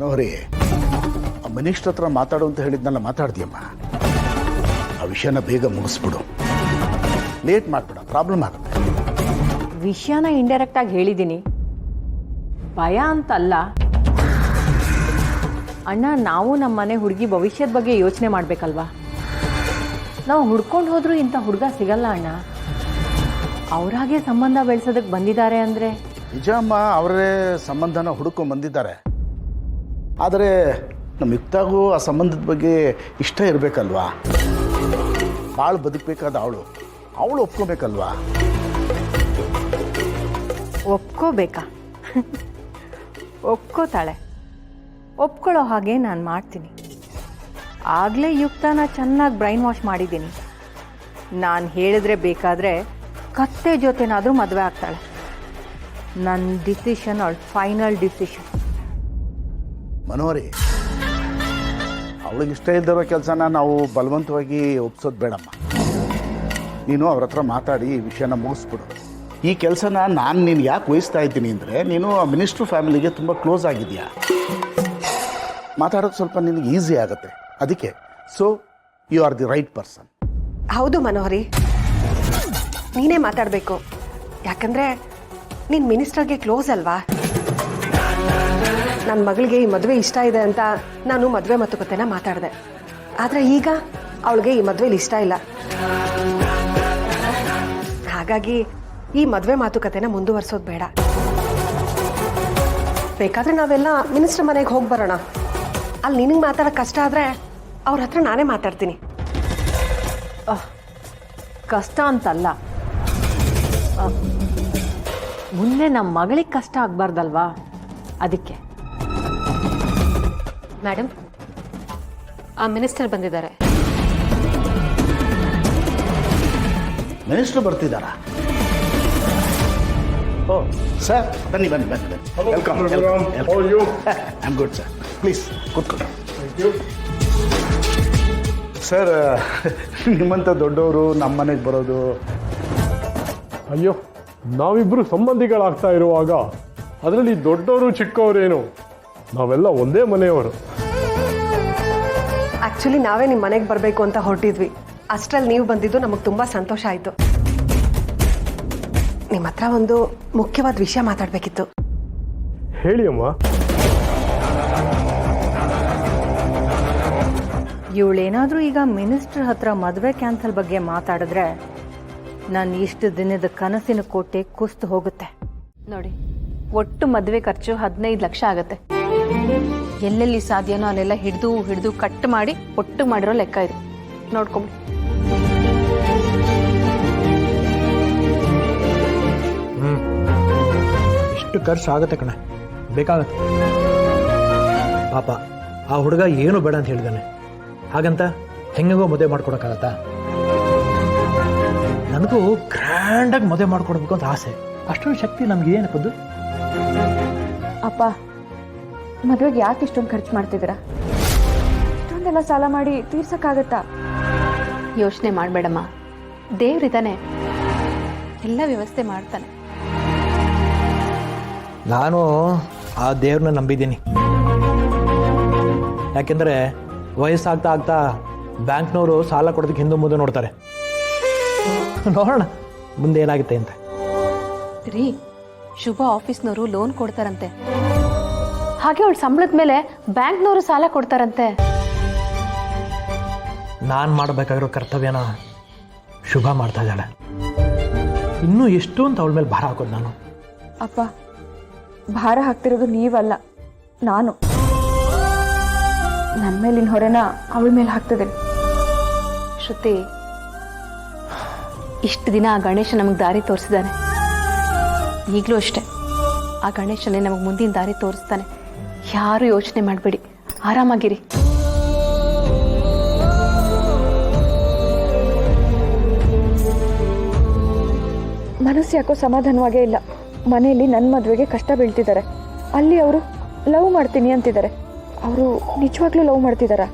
ಮನೋಹರಿ, ಆ ಮಿನಿಸ್ಟ್ರ್ ಹತ್ರ ಮಾತಾಡು ಅಂತ ಹೇಳಿದ್ನಲ್ಲ, ಮಾತಾಡ್ತೀಯಮ್ಮ. ಆ ವಿಷಯನ ಬೇಗ ಮುಗಿಸ್ಬಿಡು, ಲೇಟ್ ಮಾಡ್ಬೇಡ, ಪ್ರಾಬ್ಲಮ್ ಆಗುತ್ತೆ. ವಿಷಯನ ಇಂಡೈರೆಕ್ಟ್ ಆಗಿ ಹೇಳಿದ್ದೀನಿ, ಭಯ ಅಂತಲ್ಲ ಅಣ್ಣ. ನಾವು ನಮ್ಮ ಮನೆ ಹುಡುಗಿ ಭವಿಷ್ಯದ ಬಗ್ಗೆ ಯೋಚನೆ ಮಾಡಬೇಕಲ್ವಾ? ನಾವು ಹುಡ್ಕೊಂಡು ಹೋದ್ರೂ ಇಂಥ ಹುಡುಗ ಸಿಗಲ್ಲ ಅಣ್ಣ. ಅವರಾಗೆ ಸಂಬಂಧ ಬೆಳೆಸೋದಕ್ಕೆ ಬಂದಿದ್ದಾರೆ ಅಂದರೆ ನಿಜ ಅಮ್ಮ, ಅವರೇ ಸಂಬಂಧನ ಹುಡುಕೊಂಡು ಬಂದಿದ್ದಾರೆ. ಆದರೆ ನಮ್ಮ ಯುಕ್ತಾಗೂ ಆ ಸಂಬಂಧದ ಬಗ್ಗೆ ಇಷ್ಟ ಇರಬೇಕಲ್ವಾ? ಭಾಳ ಬದುಕಬೇಕಾದ ಅವಳು ಒಪ್ಕೋಬೇಕಲ್ವಾ? ಒಪ್ಕೋಬೇಕಾ? ಒಪ್ಕೋತಾಳೆ. ಒಪ್ಕೊಳ್ಳೋ ಹಾಗೆ ನಾನು ಮಾಡ್ತೀನಿ. ಆಗಲೇ ಯುಕ್ತನ ಚೆನ್ನಾಗಿ ಬ್ರೈನ್ ವಾಶ್ ಮಾಡಿದ್ದೀನಿ. ನಾನು ಹೇಳಿದ್ರೆ ಬೇಕಾದರೆ ಕತ್ತೆ ಜೊತೆನಾದರೂ ಮದುವೆ ಆಗ್ತಾಳೆ. ನನ್ನ ಡಿಸಿಷನ್ ಅವಳ ಫೈನಲ್ ಡಿಸಿಷನ್. ಮನೋಹರಿ, ಅವಳಿಗೆ ಇಷ್ಟ ಇದ್ದಿರೋ ಕೆಲಸನ ನಾವು ಬಲವಂತವಾಗಿ ಒಪ್ಸೋದು ಬೇಡಮ್ಮ. ನೀನು ಅವ್ರ ಹತ್ರ ಮಾತಾಡಿ ಈ ವಿಷಯನ ಮುಗಿಸ್ಬಿಡು. ಈ ಕೆಲಸನ ನಾನು ನೀನು ಯಾಕೆ ವಹಿಸ್ತಾ ಇದ್ದೀನಿ ಅಂದರೆ, ನೀನು ಆ ಮಿನಿಸ್ಟ್ರ್ ಫ್ಯಾಮಿಲಿಗೆ ತುಂಬ ಕ್ಲೋಸ್ ಆಗಿದೆಯಾ, ಮಾತಾಡೋದು ಸ್ವಲ್ಪ ನಿನಗೆ ಈಸಿ ಆಗುತ್ತೆ. ಅದಕ್ಕೆ so you are the right person. ಹೌದು ಮನೋಹರಿ, ನೀನೇ ಮಾತಾಡಬೇಕು. ಯಾಕಂದರೆ ನೀನು ಮಿನಿಸ್ಟರ್ಗೆ ಕ್ಲೋಸ್ ಅಲ್ವಾ? ನನ್ನ ಮಗಳಿಗೆ ಈ ಮದುವೆ ಇಷ್ಟ ಇದೆ ಅಂತ ನಾನು ಮದುವೆ ಮಾತುಕತೆನ ಮಾತಾಡಿದೆ. ಆದರೆ ಈಗ ಅವಳಿಗೆ ಈ ಮದುವೆಲಿ ಇಷ್ಟ ಇಲ್ಲ. ಹಾಗಾಗಿ ಈ ಮದುವೆ ಮಾತುಕತೆನ ಮುಂದುವರಿಸೋದು ಬೇಡ. ಬೇಕಾದರೆ ನಾವೆಲ್ಲ ಮಿನಿಸ್ಟರ್ ಮನೆಗೆ ಹೋಗಿ ಬರೋಣ. ಅಲ್ಲಿ ನಿನಗೆ ಮಾತಾಡೋಕ್ಕೆ ಕಷ್ಟ ಆದರೆ ಅವ್ರ ಹತ್ರ ನಾನೇ ಮಾತಾಡ್ತೀನಿ. ಕಷ್ಟ ಅಂತಲ್ಲ, ಮುಂದೆ ನಮ್ಮ ಮಗಳಿಗೆ ಕಷ್ಟ ಆಗಬಾರ್ದಲ್ವಾ, ಅದಕ್ಕೆ. ಮೇಡಮ್, ಆ ಮಿನಿಸ್ಟರ್ ಬಂದಿದ್ದಾರೆ. ಮಿನಿಸ್ಟ್ರು ಬರ್ತಿದ್ದಾರಾ? ಓ ಸರ್, ಬನ್ನಿ ಬನ್ನಿ ಬನ್ನಿ ಬನ್ನಿ. Welcome. I am good sir, please ಕೂತ್ಕೊಳ್ಳಿ. ಸರ್, ನಿಮ್ಮಂಥ ದೊಡ್ಡವರು ನಮ್ಮ ಮನೆಗೆ ಬರೋದು. ಅಯ್ಯೋ, ನಾವಿಬ್ಬರು ಸಂಬಂಧಿಗಳಾಗ್ತಾ ಇರುವಾಗ ಅದರಲ್ಲಿ ದೊಡ್ಡವರು ಚಿಕ್ಕವರೇನು, ನಾವೆಲ್ಲ ಒಂದೇ ಮನೆಯವರು. ಆ್ಯಕ್ಚುಲಿ ನಾವೇ ನಿಮ್ಮ ಮನೆಗೆ ಬರಬೇಕು ಅಂತ ಹೊರಟಿದ್ವಿ. ಅಷ್ಟರಲ್ಲಿ ನೀವು ಬಂದಿದ್ದು ನಮಗೆ ತುಂಬ ಸಂತೋಷ ಆಯಿತು. ನಿಮ್ಮ ಹತ್ರ ಒಂದು ಮುಖ್ಯವಾದ ವಿಷಯ ಮಾತಾಡಬೇಕಿತ್ತು. ಹೇಳಿ ಅಮ್ಮ. ಇವಳೇನಾದರೂ ಈಗ ಮಿನಿಸ್ಟರ್ ಹತ್ರ ಮದುವೆ ಕ್ಯಾನ್ಸಲ್ ಬಗ್ಗೆ ಮಾತಾಡಿದ್ರೆ ನಾನು ಇಷ್ಟು ದಿನದ ಕನಸಿನ ಕೋಟೆ ಕುಸ್ತು ಹೋಗುತ್ತೆ. ನೋಡಿ, ಒಟ್ಟು ಮದುವೆ ಖರ್ಚು 15 ಲಕ್ಷ ಆಗುತ್ತೆ. ಎಲ್ಲೆಲ್ಲಿ ಸಾಧ್ಯನೋ ಅಲ್ಲೆಲ್ಲ ಹಿಡಿದು ಕಟ್ ಮಾಡಿ ಒಟ್ಟು ಮಾಡಿರೋ ಲೆಕ್ಕ ಇದು. ನೋಡ್ಕೊಂಬಿಡಿ. ಇಷ್ಟು ಖರ್ಚು ಆಗುತ್ತೆ ಕಣೆ, ಬೇಕಾಗತ್ತೆ. ಪಾಪ ಆ ಹುಡುಗ ಏನು ಬೇಡ ಅಂತ ಹೇಳಿದಾನೆ. ಹಾಗಂತ ಹೆಂಗೋ ಮದುವೆ ಮಾಡ್ಕೊಡಕ್ಕಾಗತ್ತಾ? ನನಗೂ ಗ್ರ್ಯಾಂಡಾಗಿ ಮದುವೆ ಮಾಡ್ಕೊಡ್ಬೇಕು ಅಂತ ಆಸೆ. ಅಷ್ಟೊಂದು ಶಕ್ತಿ ನಮ್ಗೆ ಏನಪ್ಪದ್ದು? ಅಪ್ಪ, ಮದುವೆಗೆ ಯಾಕೆ ಇಷ್ಟೊಂದು ಖರ್ಚು ಮಾಡ್ತಿದ್ದೀರಾ? ಇಷ್ಟೊಂದೆಲ್ಲ ಸಾಲ ಮಾಡಿ ತೀರ್ಸಕ್ಕಾಗತ್ತಾ? ಯೋಚನೆ ಮಾಡಬೇಡಮ್ಮ, ದೇವ್ರಿದ್ದಾನೆ, ಎಲ್ಲ ವ್ಯವಸ್ಥೆ ಮಾಡ್ತಾನೆ. ನಾನು ಆ ದೇವ್ರನ್ನ ನಂಬಿದ್ದೀನಿ. ಯಾಕೆಂದರೆ ವಯಸ್ಸಾಗ್ತಾ ಆಗ್ತಾ ಬ್ಯಾಂಕ್ನವರು ಸಾಲ ಕೊಡೋದಕ್ಕೆ ಹಿಂದೆ ಮುಂದೆ ನೋಡ್ತಾರೆ. ನೋಡೋಣ ಮುಂದೆ ಏನಾಗುತ್ತೆ ಅಂತ. ರೀ, ಶುಭ ಆಫೀಸ್ನವರು ಲೋನ್ ಕೊಡ್ತಾರಂತೆ. ಹಾಗೆ ಅವಳ ಸಂಬಳದ ಮೇಲೆ ಬ್ಯಾಂಕ್ನವರು ಸಾಲ ಕೊಡ್ತಾರಂತೆ. ನಾನು ಮಾಡಬೇಕಾಗಿರೋ ಕರ್ತವ್ಯನ ಶುಭ ಮಾಡ್ತಾ ಇದ್ದಾಳೆ. ಇನ್ನೂ ಎಷ್ಟು ಅಂತ ಅವಳ ಮೇಲೆ ಭಾರ ಹಾಕೋದು ನಾನು? ಅಪ್ಪ, ಭಾರ ಹಾಕ್ತಿರೋದು ನೀವಲ್ಲ, ನಾನು. ನನ್ನ ಮೇಲಿನ ಹೊರೆನ ಅವಳ ಮೇಲೆ ಹಾಕ್ತಿದ್ದೀನಿ. ಶ್ರುತಿ, ಇಷ್ಟು ದಿನ ಆ ಗಣೇಶ ನಮಗೆ ದಾರಿ ತೋರಿಸಿದ್ದಾನೆ. ಈಗಲೂ ಅಷ್ಟೆ, ಆ ಗಣೇಶನೇ ನಮಗೆ ಮುಂದಿನ ದಾರಿ ತೋರಿಸ್ತಾನೆ. ಯಾರು ಯೋಚನೆ ಮಾಡಬೇಡಿ, ಆರಾಮಾಗಿರಿ. ಮನಸ್ಸು ಯಾಕೋ ಸಮಾಧಾನವಾಗೇ ಇಲ್ಲ. ಮನೆಯಲ್ಲಿ ನನ್ನ ಮದುವೆಗೆ ಕಷ್ಟ ಬೀಳ್ತಿದ್ದಾರೆ, ಅಲ್ಲಿ ಅವರು ಲವ್ ಮಾಡ್ತೀನಿ ಅಂತಿದ್ದಾರೆ. ಅವರು ನಿಜವಾಗ್ಲೂ ಲವ್ ಮಾಡ್ತಿದ್ದಾರಾ?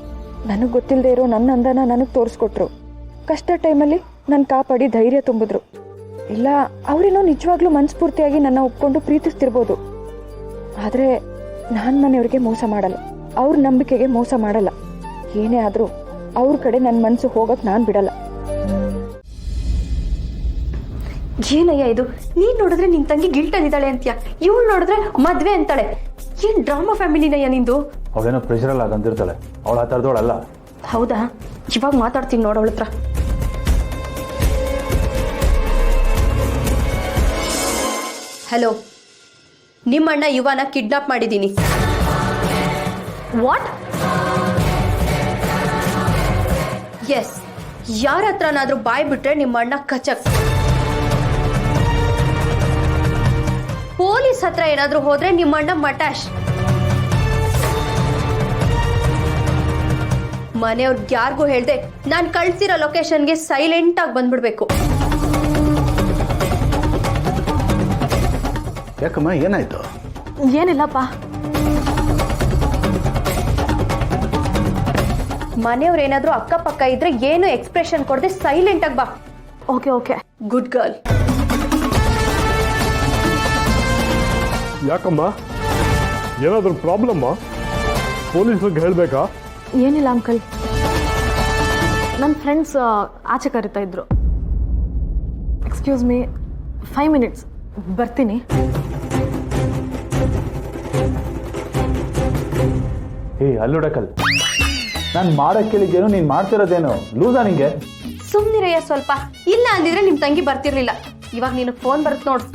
ನನಗೆ ಗೊತ್ತಿಲ್ಲದೆ ಇರೋ ನನ್ನ ಅಂದನ ನನಗೆ ತೋರಿಸ್ಕೊಟ್ರು. ಕಷ್ಟ ಟೈಮಲ್ಲಿ ನನ್ನ ಕಾಪಾಡಿ ಧೈರ್ಯ ತುಂಬಿದ್ರು. ಇಲ್ಲ, ಅವರೇನೋ ನಿಜವಾಗ್ಲೂ ಮನಸ್ಫೂರ್ತಿಯಾಗಿ ನನ್ನ ಒಪ್ಕೊಂಡು ಪ್ರೀತಿಸ್ತಿರ್ಬೋದು. ಆದರೆ ನಾನು ಮನೆಯವ್ರಿಗೆ ಮೋಸ ಮಾಡಲ್ಲ, ಅವ್ರ ನಂಬಿಕೆಗೆ ಮೋಸ ಮಾಡಲ್ಲ. ಏನೇ ಆದರೂ ಅವ್ರ ಕಡೆ ನನ್ನ ಮನಸ್ಸು ಹೋಗೋಕೆ ನಾನು ಬಿಡಲ್ಲ. ಏನಯ್ಯ ಇದು? ನೀನ್ ನೋಡಿದ್ರೆ ನಿನ್ ತಂಗಿ ಗಿಲ್ಟಲ್ಲಿದ್ದಾಳೆ ಅಂತೀಯ, ಇವಳು ನೋಡಿದ್ರೆ ಮದ್ವೆ ಅಂತಾಳೆ. ಏನ್ ಡ್ರಾಮಾ ಫ್ಯಾಮಿಲಿನಯ್ಯ ನಿಂದು? ಅವಳೇನೋ ಪ್ರೆಷರಲ್ಲ ಅಂದಿರ್ತಾಳೆ, ಅವಳು ಆ ಥರದವಳಲ್ಲ. ಹೌದಾ? ಇವಾಗ ಮಾತಾಡ್ತೀನಿ ನೋಡು ಅವಳ ಹತ್ರ. ಹಲೋ, ನಿಮ್ಮಣ್ಣ ಯುವನ ಕಿಡ್ನಾಪ್ ಮಾಡಿದ್ದೀನಿ. ವಾಟ್? ಎಸ್, ಯಾರ ಹತ್ರನಾದ್ರೂ ಬಾಯ್ ಬಿಟ್ರೆ ನಿಮ್ಮಣ್ಣ ಕಚಕ್. ಪೊಲೀಸ್ ಹತ್ರ ಏನಾದ್ರೂ ಹೋದ್ರೆ ನಿಮ್ಮಣ್ಣ ಮಟಾಶ್. ಮನೆಯವ್ರಿಗೆ ಯಾರಿಗೂ ಹೇಳ್ದೆ ನಾನು ಕಳ್ಸಿರೋ ಲೊಕೇಶನ್ಗೆ ಸೈಲೆಂಟ್ ಆಗಿ ಬಂದ್ಬಿಡ್ಬೇಕು. ಯಾಕಮ್ಮ, ಏನಾಯ್ತು? ಏನಿಲ್ಲಪ್ಪ. ಮನೆಯವ್ರು ಏನಾದ್ರೂ ಅಕ್ಕಪಕ್ಕ ಇದ್ರೆ ಏನು ಎಕ್ಸ್ಪ್ರೆಷನ್ ಕೊಡದೆ ಸೈಲೆಂಟ್ ಆಗಿ ಬಾ. Okay okay. Good girl. ಯಾಕಮ್ಮ, ಏನಾದರೂ ಪ್ರಾಬ್ಲಮ್ಮ? ಪೊಲೀಸ್ರಿಗೆ ಹೇಳಬೇಕಾ? ಏನಿಲ್ಲ ಅಂಕಲ್, ನನ್ನ ಫ್ರೆಂಡ್ಸ್ ಆಚೆ ಕರಿತಾ ಇದ್ರು. ಎಕ್ಸ್ಕ್ಯೂಸ್ ಮೀ, 5 minutes ಬರ್ತೀನಿ. ಅಲ್ಲುಡಕಲ್, ನಾನು ಮಾಡಕ್ಕೆ ಕೇಳಿದ್ದೇನು, ನೀನು ಮಾಡ್ತಿರೋದೇನು? ಲೂಸಾ ನಿಂಗೆ? ಸುಮ್ನಿರಯ್ಯ ಸ್ವಲ್ಪ. ಇಲ್ಲ ಅಂದಿದ್ರೆ ನಿಮ್ ತಂಗಿ ಬರ್ತಿರ್ಲಿಲ್ಲ. ಇವಾಗ ನೀನು ಫೋನ್ ಬರುತ್ತೆ ನೋಡು.